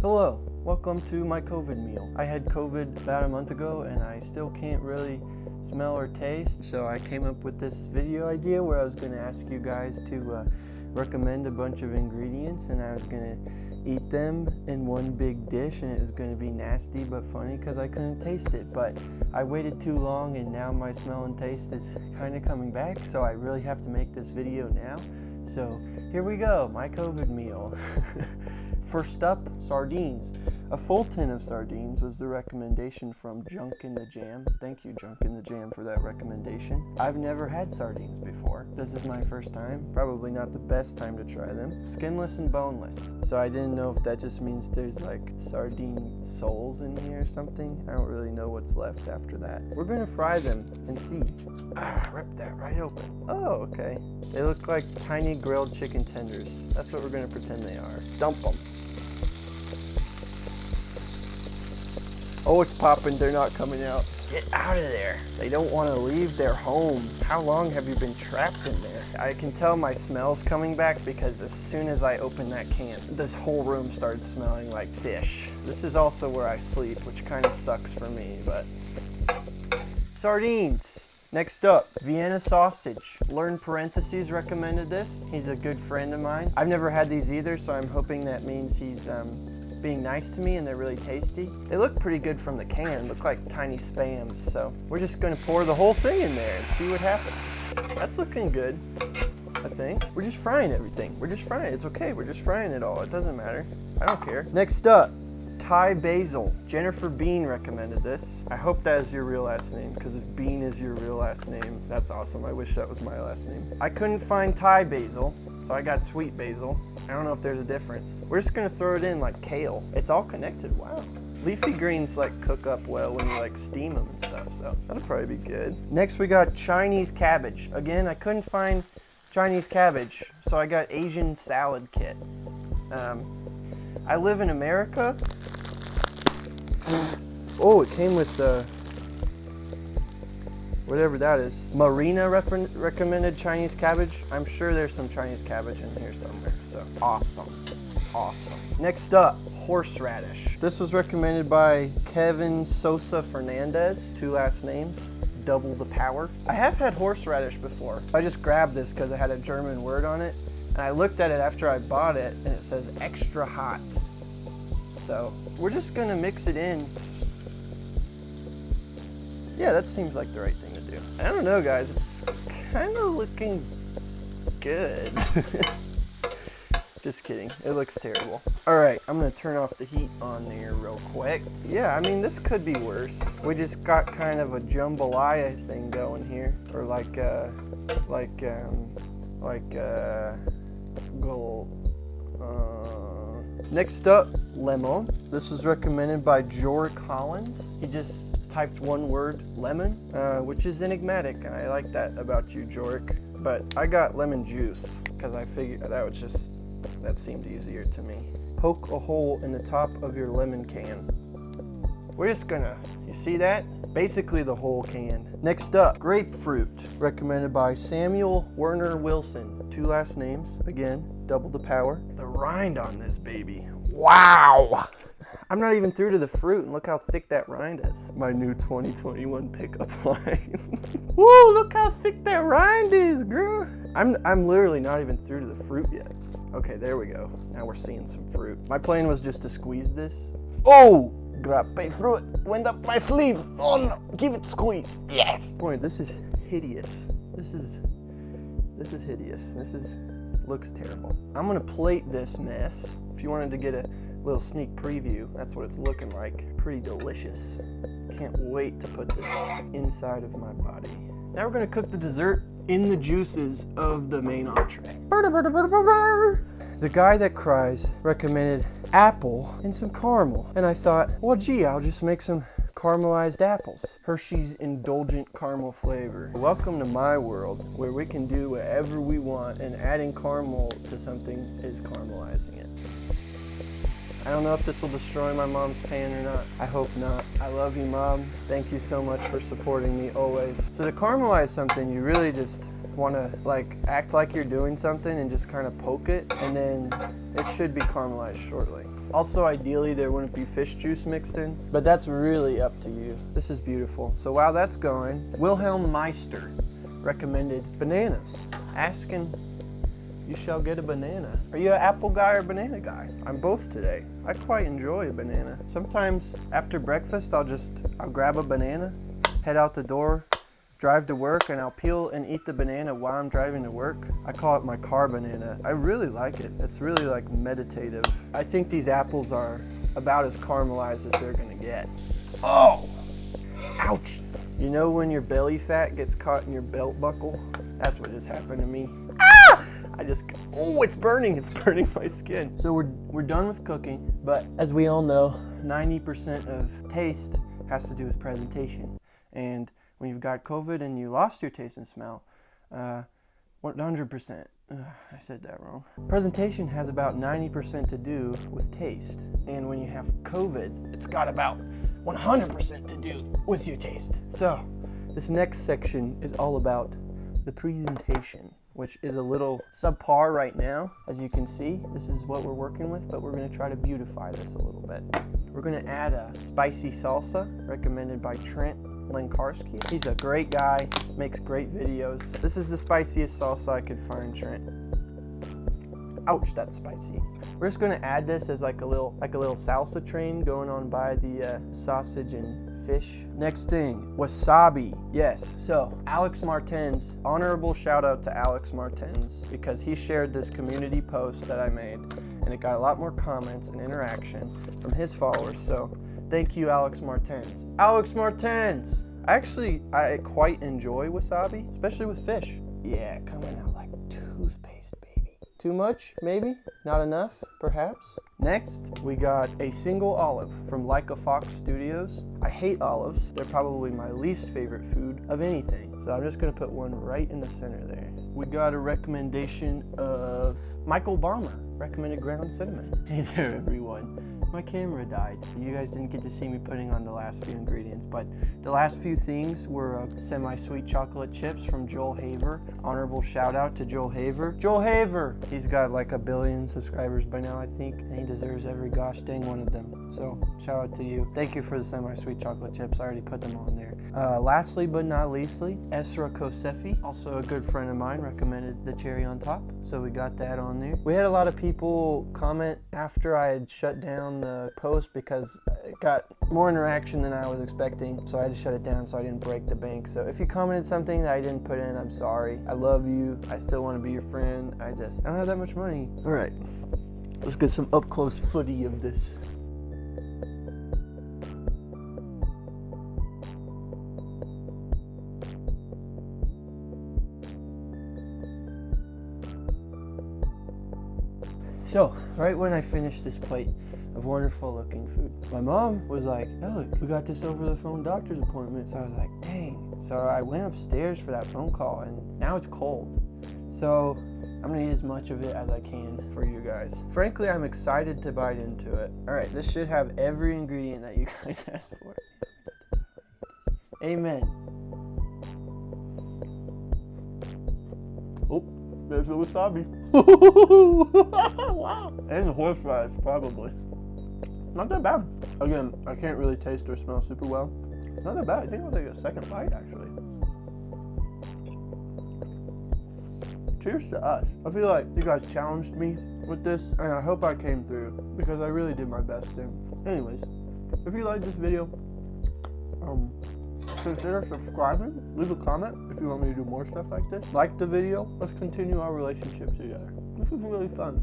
Hello, welcome to my COVID meal. I had COVID about a month ago and I still can't really smell or taste, so I came up with this video idea where I was going to ask you guys to recommend a bunch of ingredients and I was going to eat them in one big dish, and it was going to be nasty but funny because I couldn't taste it. But I waited too long and now my smell and taste is kind of coming back, so I really have to make this video now. So here we go, my COVID meal. First up, sardines. A full tin of sardines was the recommendation from Junk in the Jam. Thank you, Junk in the Jam, for that recommendation. I've never had sardines before. This is my first time. Probably not the best time to try them. Skinless and boneless. So I didn't know if that just means there's like sardine souls in here or something. I don't really know what's left after that. We're gonna fry them and see. Rip that right open. Oh, okay. They look like tiny grilled chicken tenders. That's what we're gonna pretend they are. Dump them. Oh, it's popping. They're not coming out. Get out of there. They don't want to leave their home. How long have you been trapped in there? I can tell my smell's coming back because as soon as I open that can, this whole room started smelling like fish. This is also where I sleep, which kind of sucks for me, but... Sardines. Next up, Vienna sausage. Learn Parentheses recommended this. He's a good friend of mine. I've never had these either, so I'm hoping that means he's being nice to me and they're really tasty. They look pretty good from the can, look like tiny spams, so we're just gonna pour the whole thing in there and see what happens. That's looking good, I think. We're just frying everything. We're just frying it. It's okay, we're just frying it all. It doesn't matter. I don't care. Next up, Thai basil. Jennifer Bean recommended this. I hope that is your real last name, because if Bean is your real last name, that's awesome. I wish that was my last name. I couldn't find Thai basil, so I got sweet basil. I don't know if there's a difference. We're just gonna throw it in like kale. It's all connected, wow. Leafy greens like cook up well when you like steam them and stuff, so that'll probably be good. Next we got Chinese cabbage. Again, I couldn't find Chinese cabbage, so I got Asian salad kit. I live in America. Oh, it came with whatever that is. Marina recommended Chinese cabbage. I'm sure there's some Chinese cabbage in here somewhere, so awesome, awesome. Next up, horseradish. This was recommended by Kevin Sosa Fernandez, 2 last names, double the power. I have had horseradish before. I just grabbed this because it had a German word on it, and I looked at it after I bought it, and it says extra hot. So we're just gonna mix it in. Yeah, that seems like the right thing to do. I don't know, guys, it's kind of looking good. Just kidding, it looks terrible. All right, I'm gonna turn off the heat on there real quick. Yeah, I mean, this could be worse. We just got kind of a jambalaya thing going here, or next up, lemon. This was recommended by Jor Collins. He just typed one word, lemon, which is enigmatic. I like that about you, Jork. But I got lemon juice because I figured that seemed easier to me. Poke a hole in the top of your lemon can. We're just gonna, you see that? Basically the whole can. Next up, grapefruit, recommended by Samuel Werner Wilson. 2 last names, again, double the power. The rind on this baby, wow! I'm not even through to the fruit, and look how thick that rind is. My new 2021 pickup line. Woo, look how thick that rind is, girl. I'm literally not even through to the fruit yet. Okay, there we go. Now we're seeing some fruit. My plan was just to squeeze this. Oh, grape fruit went up my sleeve. Oh no, give it squeeze, yes. Boy, this is hideous. This is hideous. Looks terrible. I'm gonna plate this mess. If you wanted to get a little sneak preview, that's what it's looking like. Pretty delicious. Can't wait to put this inside of my body. Now we're gonna cook the dessert in the juices of the main entree. The guy that cries recommended apple and some caramel. And I thought, well gee, I'll just make some caramelized apples. Hershey's indulgent caramel flavor. Welcome to my world where we can do whatever we want, and adding caramel to something is caramelizing it. I don't know if this will destroy my mom's pan or not. I hope not. I love you, Mom. Thank you so much for supporting me always. So to caramelize something, you really just want to like act like you're doing something and just kind of poke it, and then it should be caramelized shortly. Also, ideally, there wouldn't be fish juice mixed in, but that's really up to you. This is beautiful. So while that's going, Wilhelm Meister recommended bananas, asking, you shall get a banana. Are you an apple guy or banana guy? I'm both today. I quite enjoy a banana. Sometimes after breakfast, I'll grab a banana, head out the door, drive to work, and I'll peel and eat the banana while I'm driving to work. I call it my car banana. I really like it. It's really like meditative. I think these apples are about as caramelized as they're gonna get. Oh, ouch. You know when your belly fat gets caught in your belt buckle? That's what just happened to me. Ah! Oh, it's burning my skin. So we're done with cooking, but as we all know, 90% of taste has to do with presentation. And when you've got COVID and you lost your taste and smell, 100%, I said that wrong. Presentation has about 90% to do with taste. And when you have COVID, it's got about 100% to do with your taste. So this next section is all about the presentation, which is a little subpar right now. As you can see, this is what we're working with, but we're gonna try to beautify this a little bit. We're gonna add a spicy salsa recommended by Trent Lenkarski. He's a great guy, makes great videos. This is the spiciest salsa I could find, Trent. Ouch, that's spicy. We're just gonna add this as like a little salsa train going on by the sausage and fish. Next thing, wasabi. Yes, so Alex Martens, honorable shout out to Alex Martens because he shared this community post that I made and it got a lot more comments and interaction from his followers. So thank you, Alex Martens. Alex Martens! I quite enjoy wasabi, especially with fish. Yeah, coming out like toothpaste, baby. Too much, maybe? Not enough, perhaps? Next, we got a single olive from Leica Fox Studios. I hate olives. They're probably my least favorite food of anything. So I'm just gonna put one right in the center there. We got a recommendation of Michael Barmer, recommended ground cinnamon. Hey there, everyone. My camera died. You guys didn't get to see me putting on the last few ingredients, but the last few things were semi-sweet chocolate chips from Joel Haver. Honorable shout out to Joel Haver. Joel Haver! He's got like 1 billion subscribers by now, I think, and he deserves every gosh dang one of them. So shout out to you. Thank you for the semi-sweet chocolate chips. I already put them on there. Lastly but not leastly, Esra Kosefi, also a good friend of mine, recommended the cherry on top. So we got that on there. We had a lot of people comment after I had shut down the post because it got more interaction than I was expecting. So I had to shut it down so I didn't break the bank. So if you commented something that I didn't put in, I'm sorry. I love you. I still want to be your friend. I don't have that much money. All right, let's get some up close footy of this. So, right when I finished this plate of wonderful looking food, my mom was like, Elec, we got this over the phone doctor's appointment. So I was like, dang. So I went upstairs for that phone call and now it's cold. So I'm gonna eat as much of it as I can for you guys. Frankly, I'm excited to bite into it. All right, this should have every ingredient that you guys asked for. Amen. Oh, there's the wasabi. Wow. And the horseradish, probably. Not that bad. Again, I can't really taste or smell super well. Not that bad. I think I'll take a second bite, actually. Cheers to us. I feel like you guys challenged me with this, and I hope I came through, because I really did my best. Anyways, if you like this video, consider subscribing. Leave a comment if you want me to do more stuff like this. Like the video. Let's continue our relationship together. This was really fun.